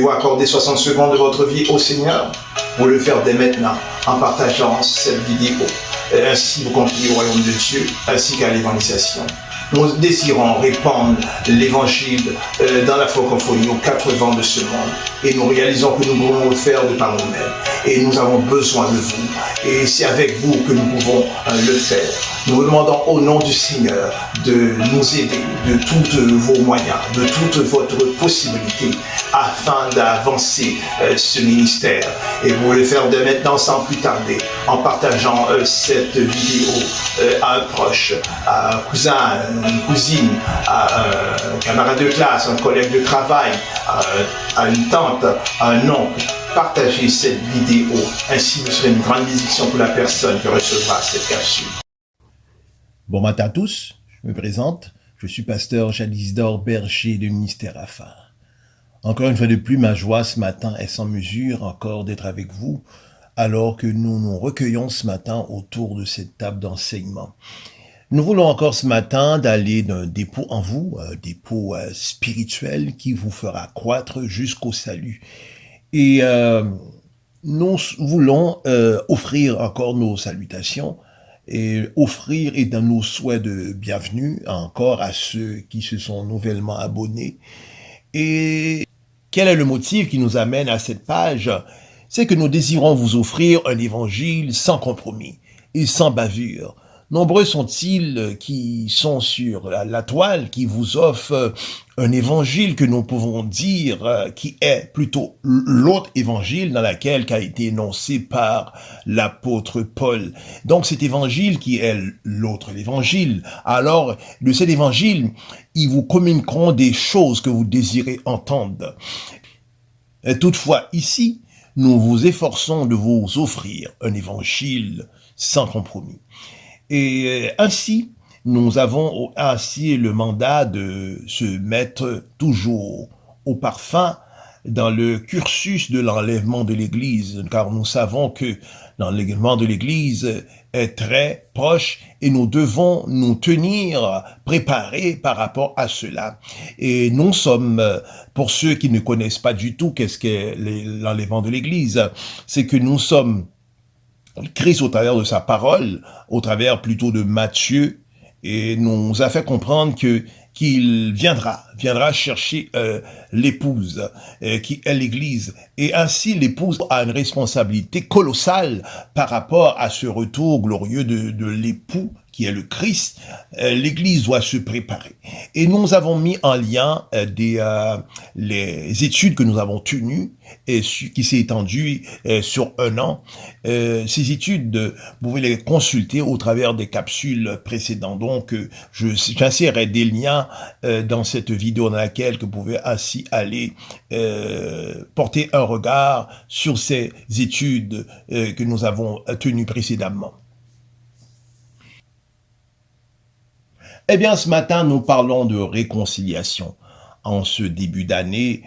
Pouvez-vous accorder 60 secondes de votre vie au Seigneur? Vous le faire dès maintenant en partageant cette vidéo. Ainsi, vous contribuez au royaume de Dieu ainsi qu'à l'évangélisation. Nous désirons répandre l'évangile dans la francophonie aux 4 vents de ce monde. Et nous réalisons que nous pouvons le faire de par nous-mêmes. Et nous avons besoin de vous. Et c'est avec vous que nous pouvons le faire. Nous vous demandons au nom du Seigneur de nous aider de tous vos moyens, de toute votre possibilité afin d'avancer ce ministère. Et vous le faire dès maintenant sans plus tarder en partageant cette vidéo à un proche, à un cousin, une cousine, à un camarade de classe, un collègue de travail, à une tante, à un oncle. Partagez cette vidéo, ainsi vous serez une grande bénédiction pour la personne qui recevra cette capsule. Bon matin à tous, je me présente, je suis pasteur Jalisdor Berger du ministère AFA. Encore une fois de plus, ma joie ce matin est sans mesure encore d'être avec vous, alors que nous nous recueillons ce matin autour de cette table d'enseignement. Nous voulons encore ce matin d'aller d'un dépôt en vous, un dépôt spirituel qui vous fera croître jusqu'au salut. Et nous voulons offrir encore nos salutations et offrir et dans nos souhaits de bienvenue encore à ceux qui se sont nouvellement abonnés. Et quel est le motif qui nous amène à cette page? C'est que nous désirons vous offrir un évangile sans compromis et sans bavure. Nombreux sont-ils qui sont sur la toile, qui vous offrent un évangile que nous pouvons dire qui est plutôt l'autre évangile dans lequel a été énoncé par l'apôtre Paul. Donc cet évangile qui est l'autre évangile. Alors de cet évangile, ils vous communiqueront des choses que vous désirez entendre. Toutefois ici, nous vous efforçons de vous offrir un évangile sans compromis. Et ainsi, nous avons ainsi le mandat de se mettre toujours au parfum dans le cursus de l'enlèvement de l'Église, car nous savons que l'enlèvement de l'Église est très proche et nous devons nous tenir préparés par rapport à cela. Et nous sommes, pour ceux qui ne connaissent pas du tout qu'est-ce qu'est l'enlèvement de l'Église, c'est que nous sommes Christ, au travers de sa parole, au travers plutôt de Matthieu, et nous a fait comprendre qu'il viendra chercher l'épouse qui est l'Église. Et ainsi, l'épouse a une responsabilité colossale par rapport à ce retour glorieux de l'époux qui est le Christ. L'Église doit se préparer. Et nous avons mis en lien les études que nous avons tenues et qui s'est étendue sur 1 an. Ces études, vous pouvez les consulter au travers des capsules précédentes. Donc, j'insérerai des liens dans cette vidéo dans laquelle vous pouvez ainsi aller porter un regard sur ces études que nous avons tenues précédemment. Eh bien, ce matin, nous parlons de réconciliation. En ce début d'année,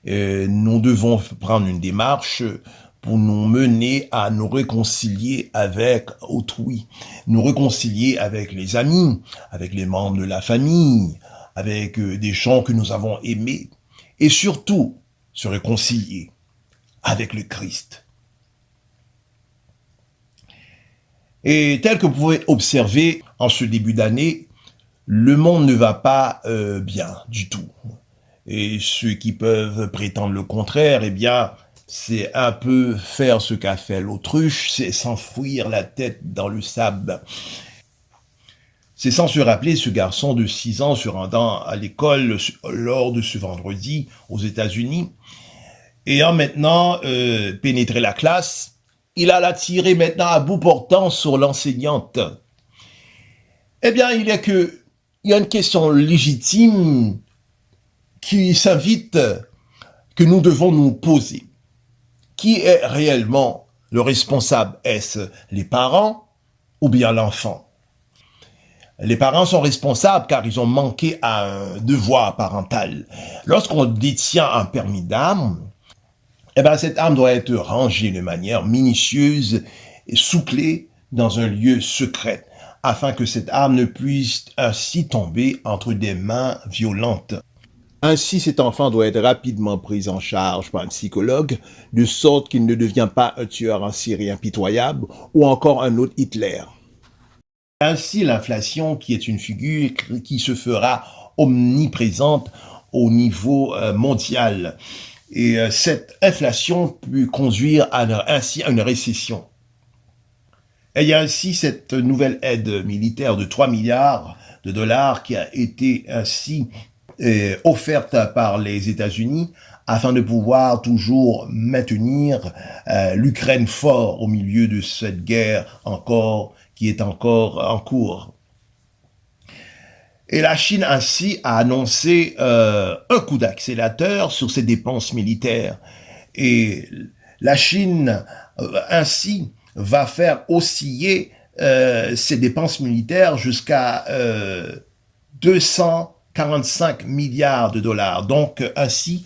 nous devons prendre une démarche pour nous mener à nous réconcilier avec autrui, nous réconcilier avec les amis, avec les membres de la famille, avec des gens que nous avons aimés, et surtout se réconcilier avec le Christ. Et tel que vous pouvez observer en ce début d'année, le monde ne va pas bien du tout. Et ceux qui peuvent prétendre le contraire, eh bien, c'est un peu faire ce qu'a fait l'autruche, c'est s'enfouir la tête dans le sable. C'est sans se rappeler ce garçon de 6 ans se rendant à l'école lors de ce vendredi aux États-Unis. Ayant maintenant pénétré la classe, il a la tiré maintenant à bout portant sur l'enseignante. Eh bien, il y a une question légitime qui s'invite, que nous devons nous poser. Qui est réellement le responsable? Est-ce les parents ou bien l'enfant? Les parents sont responsables car ils ont manqué à un devoir parental. Lorsqu'on détient un permis d'armes, eh bien, cette arme doit être rangée de manière minutieuse et souclée dans un lieu secret, afin que cette arme ne puisse ainsi tomber entre des mains violentes. Ainsi, cet enfant doit être rapidement pris en charge par un psychologue, de sorte qu'il ne devient pas un tueur en série impitoyable ou encore un autre Hitler. Ainsi, l'inflation, qui est une figure qui se fera omniprésente au niveau mondial. Et cette inflation peut conduire ainsi à une récession. Et il y a ainsi cette nouvelle aide militaire de 3 milliards de dollars qui a été ainsi offerte par les États-Unis afin de pouvoir toujours maintenir l'Ukraine fort au milieu de cette guerre qui est encore en cours. Et la Chine ainsi a annoncé un coup d'accélérateur sur ses dépenses militaires. Et la Chine ainsi va faire osciller ses dépenses militaires jusqu'à 245 milliards de dollars. Donc ainsi,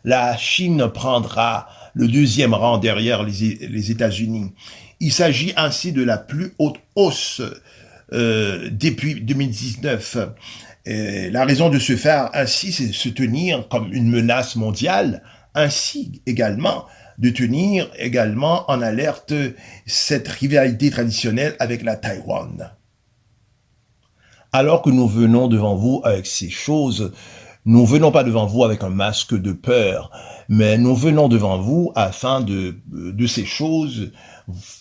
la Chine prendra le deuxième rang derrière les États-Unis. Il s'agit ainsi de la plus haute hausse depuis 2019. La raison de se faire ainsi, c'est de se tenir comme une menace mondiale, ainsi également de tenir également en alerte cette rivalité traditionnelle avec la Taïwan. Alors que nous venons devant vous avec ces choses, nous venons pas devant vous avec un masque de peur, mais nous venons devant vous afin de ces choses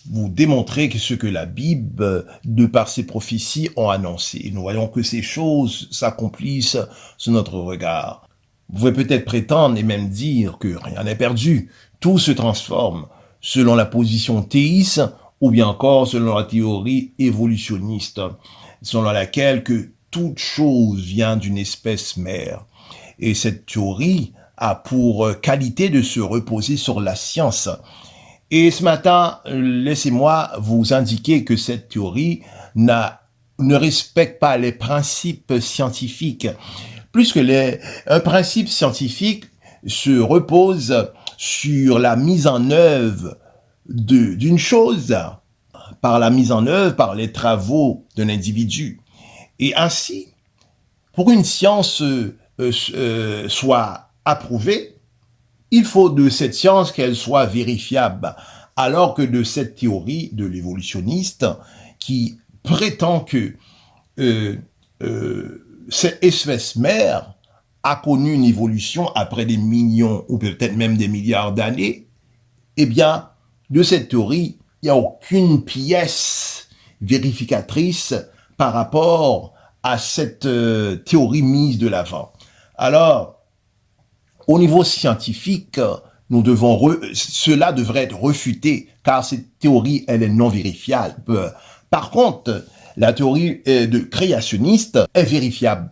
vous démontrer ce que la Bible, de par ses prophéties, ont annoncé. Et nous voyons que ces choses s'accomplissent sous notre regard. Vous pouvez peut-être prétendre et même dire que rien n'est perdu. Tout se transforme selon la position théiste ou bien encore selon la théorie évolutionniste, selon laquelle que toute chose vient d'une espèce mère. Et cette théorie a pour qualité de se reposer sur la science. Et ce matin, laissez-moi vous indiquer que cette théorie ne respecte pas les principes scientifiques. Plus que un principe scientifique se repose sur la mise en œuvre d'une chose, par la mise en œuvre, par les travaux d'un individu. Et ainsi, pour qu'une science soit approuvée, il faut de cette science qu'elle soit vérifiable, alors que de cette théorie de l'évolutionniste qui prétend que cette espèce mère a connu une évolution après des millions ou peut-être même des milliards d'années, eh bien, de cette théorie, il n'y a aucune pièce vérificatrice par rapport à cette théorie mise de l'avant. Alors, au niveau scientifique, cela devrait être refuté, car cette théorie, elle est non vérifiable. Par contre, la théorie créationniste est vérifiable.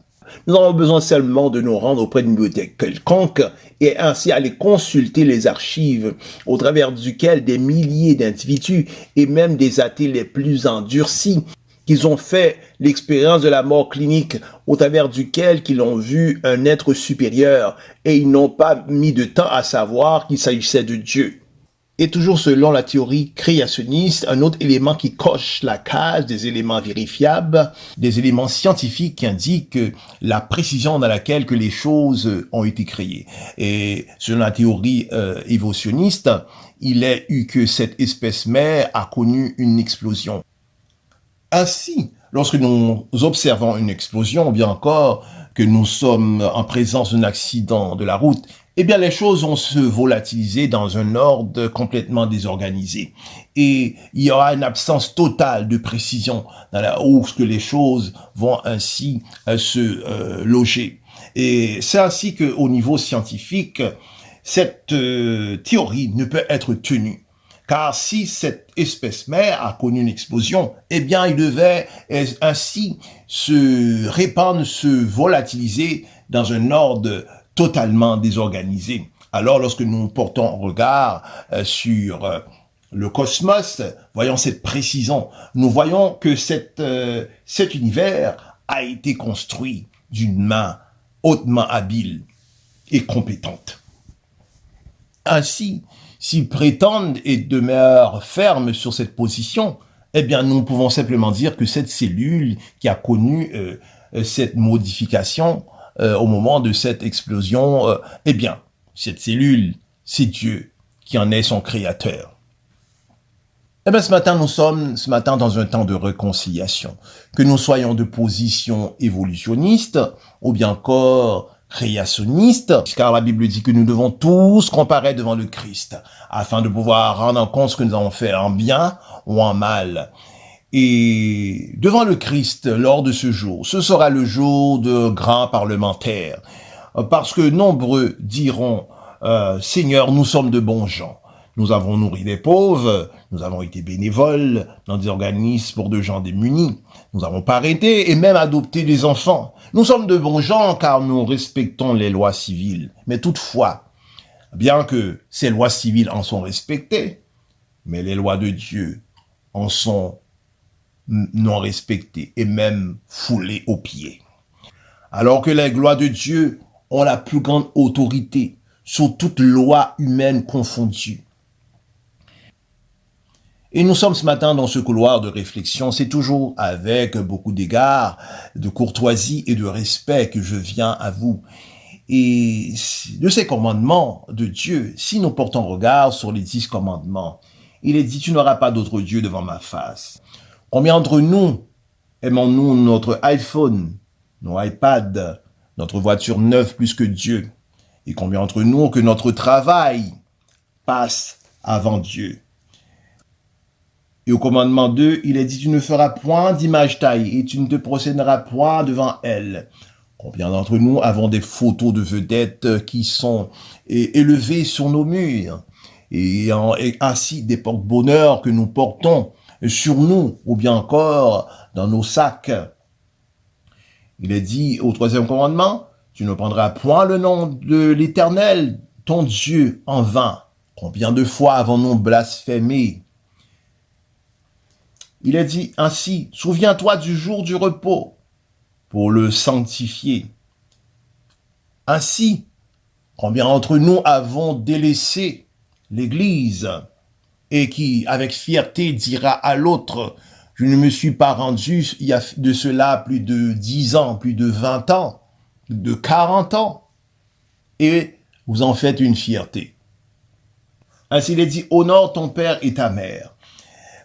Nous avons besoin seulement de nous rendre auprès d'une bibliothèque quelconque et ainsi aller consulter les archives au travers duquel des milliers d'individus et même des athées les plus endurcis qu'ils ont fait l'expérience de la mort clinique au travers duquel qu'ils ont vu un être supérieur et ils n'ont pas mis de temps à savoir qu'il s'agissait de Dieu. Et toujours selon la théorie créationniste, un autre élément qui coche la case des éléments vérifiables, des éléments scientifiques qui indiquent la précision dans laquelle que les choses ont été créées. Et selon la théorie évolutionniste, il est eu que cette espèce mère a connu une explosion. Ainsi, lorsque nous observons une explosion, ou bien encore que nous sommes en présence d'un accident de la route, eh bien, les choses vont se volatiliser dans un ordre complètement désorganisé. Et il y aura une absence totale de précision où les choses vont ainsi se loger. Et c'est ainsi qu'au niveau scientifique, cette théorie ne peut être tenue. Car si cette espèce mère a connu une explosion, eh bien, il devait ainsi se répandre, se volatiliser dans un ordre totalement désorganisé. Alors, lorsque nous portons un regard sur le cosmos, voyons cette précision. Nous voyons que cet univers a été construit d'une main hautement habile et compétente. Ainsi, s'ils prétendent et demeurent fermes sur cette position, eh bien, nous pouvons simplement dire que cette cellule qui a connu cette modification au moment de cette explosion, eh bien, cette cellule, c'est Dieu qui en est son créateur. Eh bien, ce matin, nous sommes dans un temps de réconciliation. Que nous soyons de position évolutionniste ou bien encore créationniste, car la Bible dit que nous devons tous comparaître devant le Christ afin de pouvoir rendre en compte ce que nous avons fait en bien ou en mal. Et devant le Christ, lors de ce jour, ce sera le jour de grands parlementaires, parce que nombreux diront Seigneur, nous sommes de bons gens. Nous avons nourri les pauvres, nous avons été bénévoles dans des organismes pour de gens démunis. Nous avons parrainé et même adopté des enfants. Nous sommes de bons gens car nous respectons les lois civiles. Mais toutefois, bien que ces lois civiles en sont respectées, mais les lois de Dieu en sont non respectées et même foulées aux pieds. Alors que les lois de Dieu ont la plus grande autorité sur toute loi humaine confondue. Et nous sommes ce matin dans ce couloir de réflexion, c'est toujours avec beaucoup d'égards, de courtoisie et de respect que je viens à vous. Et de ces commandements de Dieu, si nous portons regard sur les 10 commandements, il est dit, tu n'auras pas d'autre Dieu devant ma face. Combien d'entre nous aimons-nous notre iPhone, nos iPads, notre voiture neuve plus que Dieu? Et combien d'entre nous que notre travail passe avant Dieu? Et au commandement 2, il est dit, tu ne feras point d'image taillée et tu ne te procéderas point devant elle. Combien d'entre nous avons des photos de vedettes qui sont élevées sur nos murs et ainsi des porte-bonheur que nous portons sur nous ou bien encore dans nos sacs. Il est dit au 3e commandement, tu ne prendras point le nom de l'Éternel, ton Dieu, en vain. Combien de fois avons-nous blasphémé? Il est dit ainsi, souviens-toi du jour du repos pour le sanctifier. Ainsi, combien d'entre nous avons délaissé l'Église et qui, avec fierté, dira à l'autre, je ne me suis pas rendu il y a de cela plus de 10 ans, plus de 20 ans, de 40 ans, et vous en faites une fierté. Ainsi, il est dit, honore ton père et ta mère.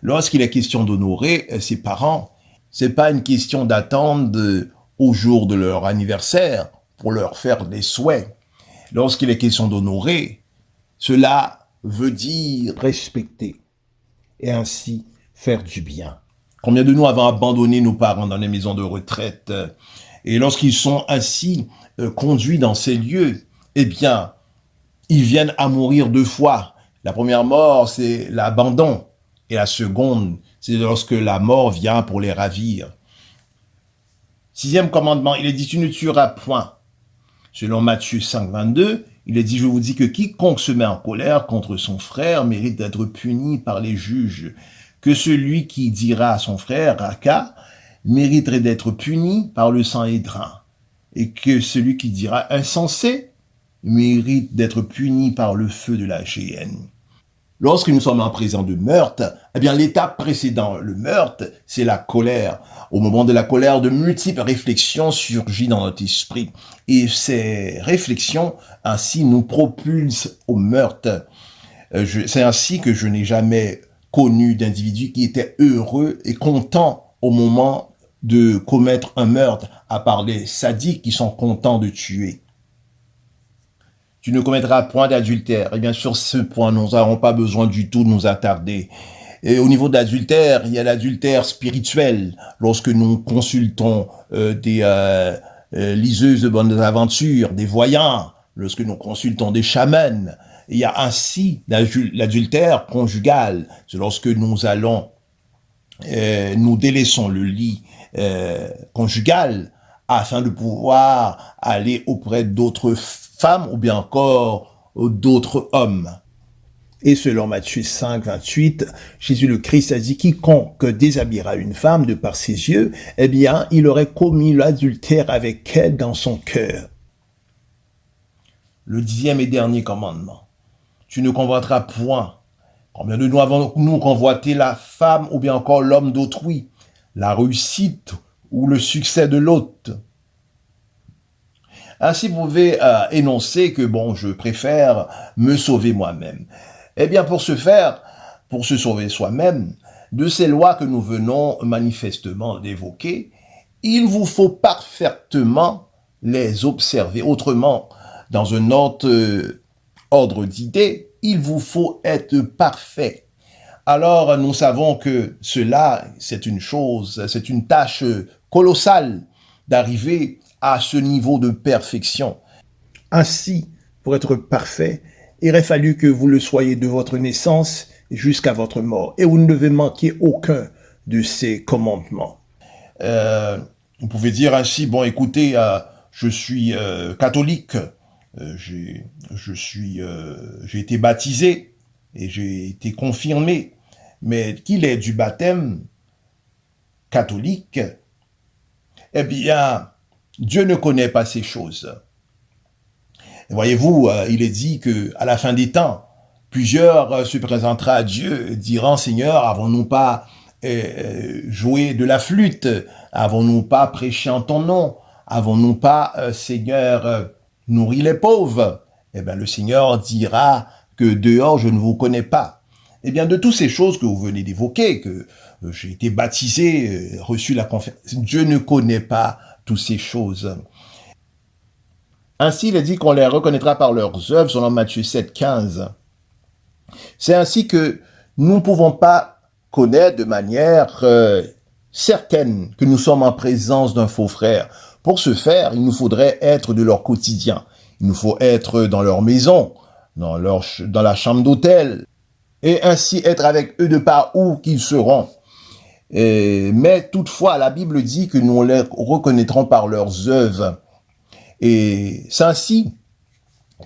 Lorsqu'il est question d'honorer ses parents, c'est pas une question d'attendre au jour de leur anniversaire pour leur faire des souhaits. Lorsqu'il est question d'honorer, cela veut dire respecter et ainsi faire du bien. Combien de nous avons abandonné nos parents dans les maisons de retraite et lorsqu'ils sont ainsi conduits dans ces lieux, eh bien, ils viennent à mourir 2 fois. La première mort, c'est l'abandon. Et la seconde, c'est lorsque la mort vient pour les ravir. 6e commandement, il est dit, tu ne tueras point. Selon Matthieu 5, 22, il est dit, je vous dis que quiconque se met en colère contre son frère mérite d'être puni par les juges. Que celui qui dira à son frère, Raka, mériterait d'être puni par le Sanhédrin. Et que celui qui dira insensé mérite d'être puni par le feu de la géhenne. Lorsque nous sommes en présence de meurtre, eh bien, l'étape précédente, le meurtre, c'est la colère. Au moment de la colère, de multiples réflexions surgissent dans notre esprit. Et ces réflexions, ainsi, nous propulsent au meurtre. C'est ainsi que je n'ai jamais connu d'individus qui étaient heureux et contents au moment de commettre un meurtre, à part les sadiques qui sont contents de tuer. Tu ne commettras point d'adultère. Et bien sur ce point, nous n'avons pas besoin du tout de nous attarder. Et au niveau de l'adultère, il y a l'adultère spirituel. Lorsque nous consultons des liseuses de bonnes aventures, des voyants, lorsque nous consultons des chamans, il y a ainsi l'adultère conjugal. C'est lorsque nous allons, nous délaissons le lit conjugal afin de pouvoir aller auprès d'autres femmes ou bien encore d'autres hommes. Et selon Matthieu 5, 28, Jésus le Christ a dit, quiconque déshabillera une femme de par ses yeux, eh bien, il aurait commis l'adultère avec elle dans son cœur. Le 10e et dernier commandement. Tu ne convoiteras point. Combien de nous avons-nous convoité la femme ou bien encore l'homme d'autrui, la réussite ou le succès de l'autre? Ainsi, vous pouvez énoncer que, bon, je préfère me sauver moi-même. Eh bien, pour ce faire, pour se sauver soi-même, de ces lois que nous venons manifestement d'évoquer, il vous faut parfaitement les observer. Autrement, dans un autre ordre d'idées, il vous faut être parfait. Alors, nous savons que cela, c'est une tâche colossale d'arriver à ce niveau de perfection. Ainsi, pour être parfait, il aurait fallu que vous le soyez de votre naissance jusqu'à votre mort. Et vous ne devez manquer aucun de ces commandements. Vous pouvez dire ainsi, bon, écoutez, je suis catholique, j'ai été baptisé et j'ai été confirmé, mais qu'il est du baptême catholique, eh bien, Dieu ne connaît pas ces choses. Voyez-vous, il est dit que à la fin des temps, plusieurs se présentera à Dieu et diront, Seigneur, avons-nous pas joué de la flûte? Avons-nous pas prêché en ton nom? Avons-nous pas, Seigneur, nourri les pauvres? Eh bien, le Seigneur dira que dehors, je ne vous connais pas. Eh bien, de toutes ces choses que vous venez d'évoquer, que j'ai été baptisé, reçu la conférence, Dieu ne connaît pas toutes ces choses. Ainsi, il est dit qu'on les reconnaîtra par leurs œuvres, selon Matthieu 7, 15. C'est ainsi que nous ne pouvons pas connaître de manière certaine que nous sommes en présence d'un faux frère. Pour ce faire, il nous faudrait être de leur quotidien. Il nous faut être dans leur maison, dans la chambre d'hôtel, et ainsi être avec eux de par où qu'ils seront. Mais toutefois, la Bible dit que nous les reconnaîtrons par leurs œuvres. Et c'est ainsi,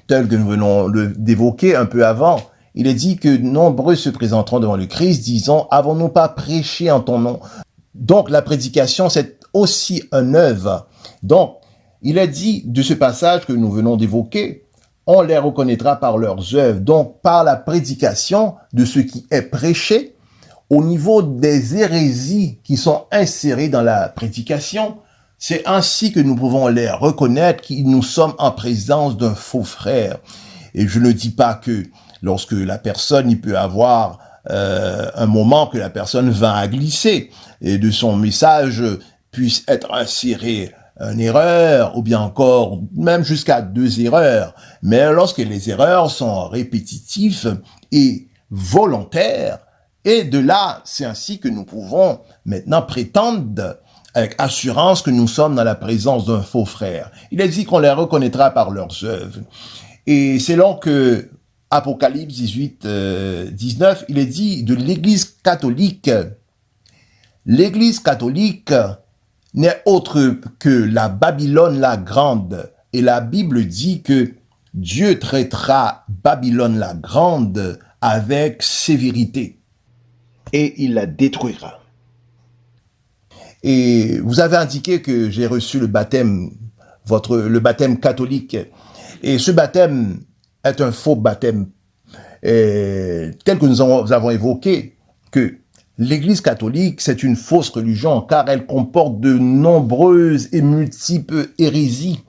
tel que nous venons d'évoquer un peu avant, il est dit que nombreux se présenteront devant le Christ, disant, avons-nous pas prêché en ton nom? Donc, la prédication, c'est aussi une œuvre. Donc, il est dit de ce passage que nous venons d'évoquer, on les reconnaîtra par leurs œuvres. Donc, par la prédication de ce qui est prêché, au niveau des hérésies qui sont insérées dans la prédication, c'est ainsi que nous pouvons les reconnaître que nous sommes en présence d'un faux frère. Et je ne dis pas que lorsque la personne, il peut avoir un moment que la personne va à glisser et de son message puisse être inséré une erreur ou bien encore même jusqu'à 2 erreurs. Mais lorsque les erreurs sont répétitives et volontaires, et de là, c'est ainsi que nous pouvons maintenant prétendre avec assurance que nous sommes dans la présence d'un faux frère. Il est dit qu'on les reconnaîtra par leurs œuvres. Et selon que Apocalypse 18, 19, il est dit de l'Église catholique. L'Église catholique n'est autre que la Babylone la grande. Et la Bible dit que Dieu traitera Babylone la grande avec sévérité. Et il la détruira. Et vous avez indiqué que j'ai reçu le baptême catholique. Et ce baptême est un faux baptême. Tel que nous avons évoqué, que l'Église catholique, c'est une fausse religion, car elle comporte de nombreuses et multiples hérésies,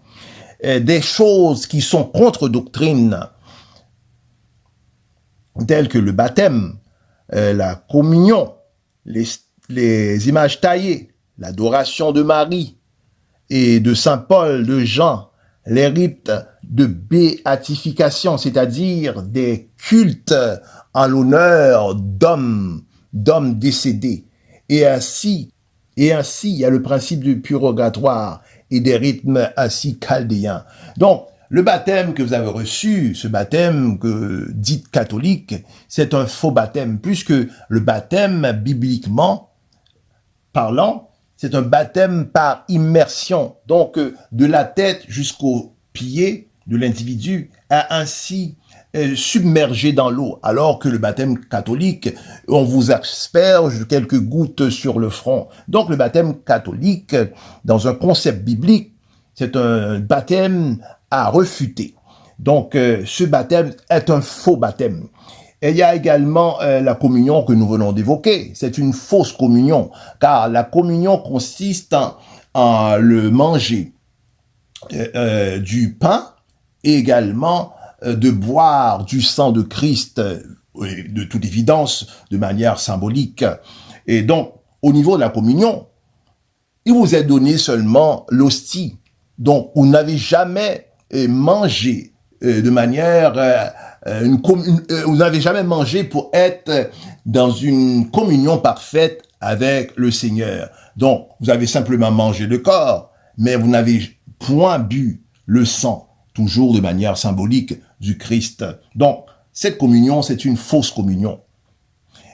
des choses qui sont contre doctrine, telles que le baptême, la communion, les images taillées, l'adoration de Marie et de Saint Paul, de Jean, les rites de béatification, c'est-à-dire des cultes en l'honneur d'hommes décédés. Et ainsi, il y a le principe du purgatoire et des rythmes ainsi chaldéens. Donc, le baptême que vous avez reçu, ce baptême que dit catholique, c'est un faux baptême, puisque le baptême, bibliquement parlant, c'est un baptême par immersion. Donc, de la tête jusqu'aux pieds de l'individu est ainsi submergé dans l'eau. Alors que le baptême catholique, on vous asperge quelques gouttes sur le front. Donc, le baptême catholique, dans un concept biblique, c'est un baptême à refuter. Donc, ce baptême est un faux baptême. Et il y a également la communion que nous venons d'évoquer. C'est une fausse communion, car la communion consiste en le manger du pain et également de boire du sang de Christ, de toute évidence, de manière symbolique. Et donc, au niveau de la communion, il vous est donné seulement l'hostie. Donc, vous n'avez jamais mangé de manière... vous n'avez jamais mangé pour être dans une communion parfaite avec le Seigneur. Donc, vous avez simplement mangé le corps, mais vous n'avez point bu le sang, toujours de manière symbolique du Christ. Donc, cette communion, c'est une fausse communion.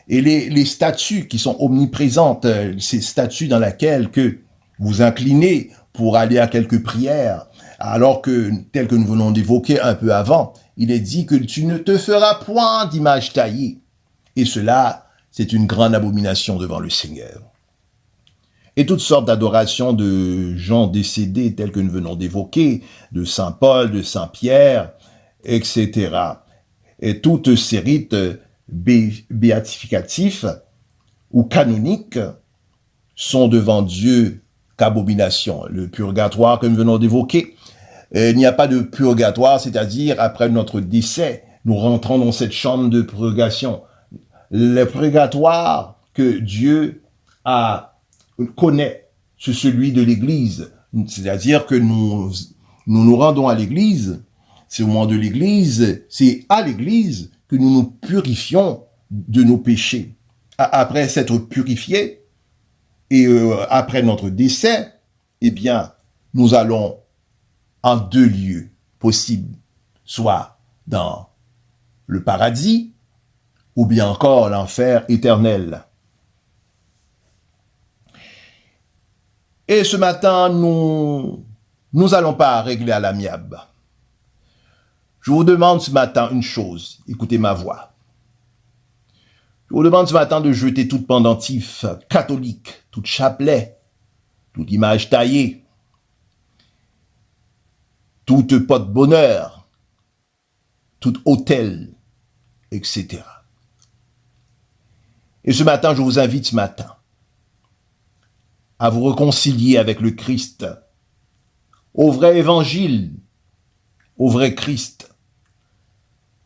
Et les statues qui sont omniprésentes, ces statues dans lesquelles que vous inclinez pour aller à quelques prières, alors que, tel que nous venons d'évoquer un peu avant, il est dit que tu ne te feras point d'image taillée. Et cela, c'est une grande abomination devant le Seigneur. Et toutes sortes d'adorations de gens décédés, tels que nous venons d'évoquer, de Saint Paul, de Saint Pierre, etc. Et toutes ces rites béatificatifs ou canoniques sont devant Dieu qu'abomination. Le purgatoire que nous venons d'évoquer, il n'y a pas de purgatoire, c'est-à-dire après notre décès, nous rentrons dans cette chambre de purgation. Le purgatoire que Dieu connaît, c'est celui de l'Église. C'est-à-dire que nous rendons à l'Église, c'est au moment de l'Église, c'est à l'Église que nous nous purifions de nos péchés. Après s'être purifiés, et après notre décès, eh bien, nous allons en deux lieux possibles, soit dans le paradis, ou bien encore l'enfer éternel. Et ce matin, nous allons pas régler à l'amiable. Je vous demande ce matin une chose, écoutez ma voix. Je vous demande ce matin de jeter toute pendentif catholique, toute chapelet, toute image taillée, toute porte-bonheur, tout autel, etc. Et ce matin, je vous invite ce matin à vous réconcilier avec le Christ, au vrai évangile, au vrai Christ.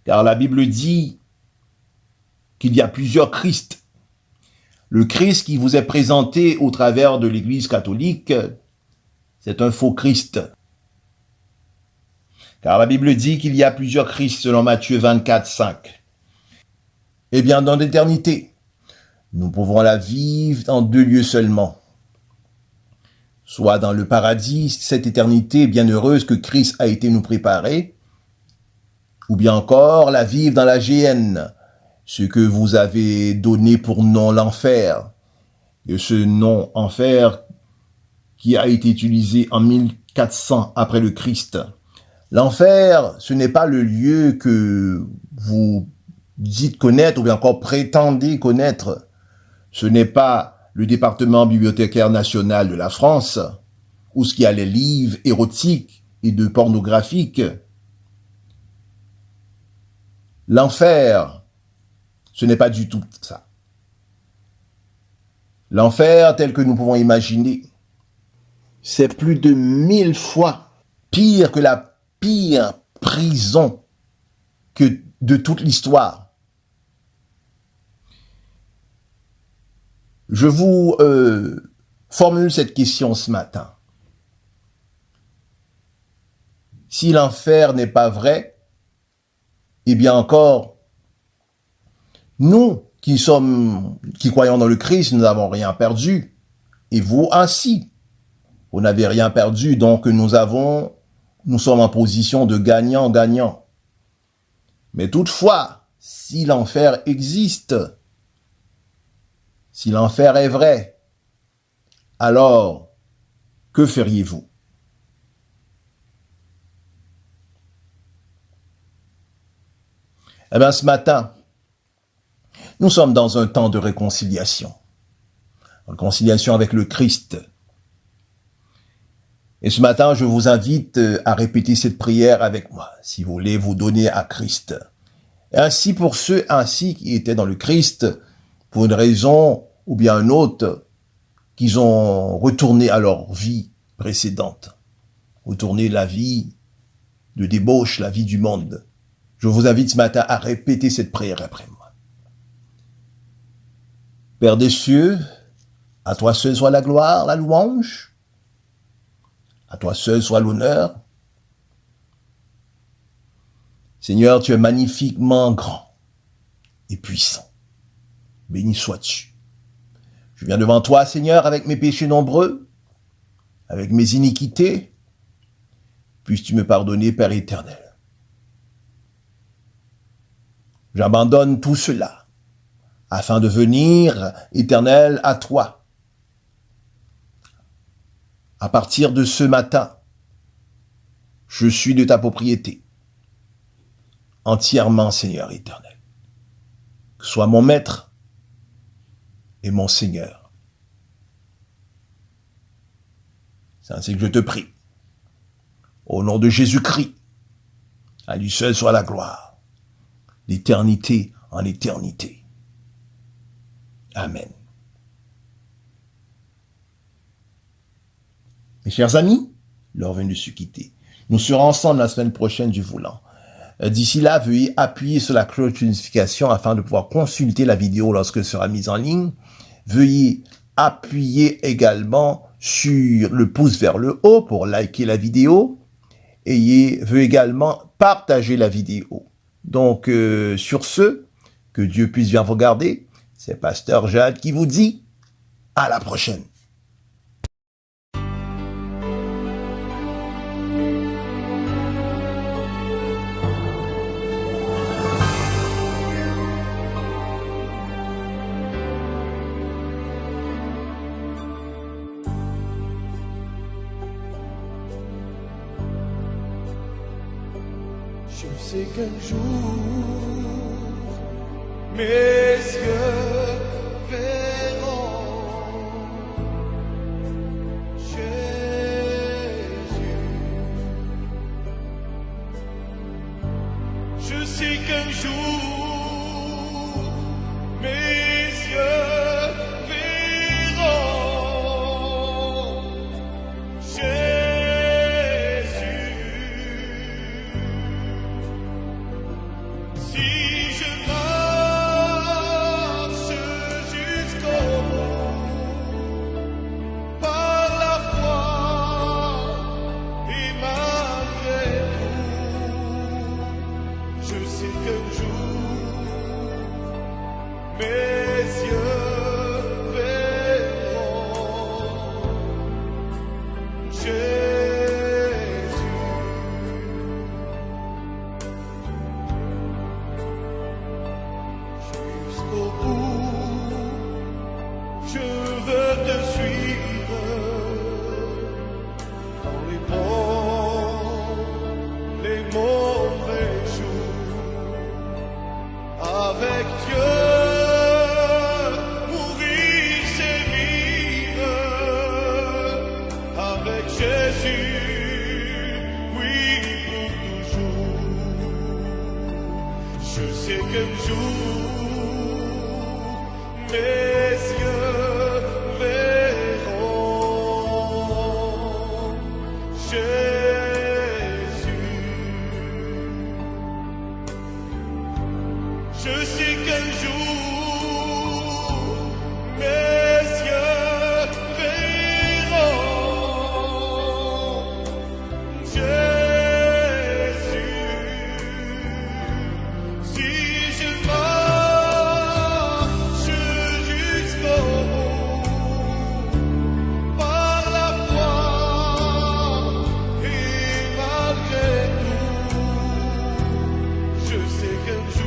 Car la Bible dit qu'il y a plusieurs Christ. Le Christ qui vous est présenté au travers de l'Église catholique, c'est un faux Christ. Car la Bible dit qu'il y a plusieurs Christ selon Matthieu 24, 5. Eh bien, dans l'éternité, nous pouvons la vivre en deux lieux seulement. Soit dans le paradis, cette éternité bienheureuse que Christ a été nous préparer, ou bien encore la vivre dans la géhenne, ce que vous avez donné pour nom l'enfer, et ce nom enfer qui a été utilisé en 1400 après le Christ. L'enfer, ce n'est pas le lieu que vous dites connaître ou bien encore prétendez connaître. Ce n'est pas le département bibliothécaire national de la France, où ce qui a les livres érotiques et de pornographiques. L'enfer, ce n'est pas du tout ça. L'enfer, tel que nous pouvons imaginer, c'est plus de 1000 fois pire que la pire prison que de toute l'histoire. Je vous formule cette question ce matin. Si l'enfer n'est pas vrai, eh bien encore, nous qui croyons dans le Christ, nous n'avons rien perdu. Et vous ainsi, vous n'avez rien perdu, donc nous sommes en position de gagnant-gagnant. Mais toutefois, si l'enfer existe, si l'enfer est vrai, alors que feriez-vous? Eh bien, ce matin, nous sommes dans un temps de réconciliation avec le Christ. Et ce matin, je vous invite à répéter cette prière avec moi, si vous voulez vous donner à Christ. Et ainsi pour ceux qui étaient dans le Christ, pour une raison ou bien une autre, qu'ils ont retourné à leur vie précédente. vous tournez la vie de débauche, la vie du monde. Je vous invite ce matin à répéter cette prière après moi. Père des cieux, à toi seul soit la gloire, la louange. À toi seul soit l'honneur. Seigneur, tu es magnifiquement grand et puissant. Béni sois-tu. Je viens devant toi, Seigneur, avec mes péchés nombreux, avec mes iniquités. Puisses-tu me pardonner, Père éternel. J'abandonne tout cela afin de venir, éternel, à toi. À partir de ce matin, je suis de ta propriété. Entièrement, Seigneur éternel. Sois mon maître et mon Seigneur. C'est ainsi que je te prie. Au nom de Jésus-Christ, à lui seul soit la gloire, d'éternité en éternité. Amen. Mes chers amis, l'heure vient de se quitter. Nous serons ensemble la semaine prochaine du voulant. D'ici là, veuillez appuyer sur la cloche de notification afin de pouvoir consulter la vidéo lorsqu'elle sera mise en ligne. Veuillez appuyer également sur le pouce vers le haut pour liker la vidéo. Veuillez également partager la vidéo. Donc, sur ce, que Dieu puisse bien vous garder. C'est Pasteur Jade qui vous dit à la prochaine. Je sais qu'un jour, mes yeux verront Jésus. Je sais qu'un jour, mes yeux verront Jésus. Si je marche jusqu'au bout, par la foi et malgré tout, je sais qu'un jour, mes yeux verront Jésus. Jusqu'au bout, je veux te suivre dans les bons, les mauvais jours. Avec Dieu, mourir c'est vivre. Avec Jésus, oui pour toujours. Je sais qu'un jour, mes yeux verront Jésus. Je sais qu'un jour, mes yeux verront Jésus. Si je marche jusqu'au bout, par la foi et malgré tout, je sais qu'un jour,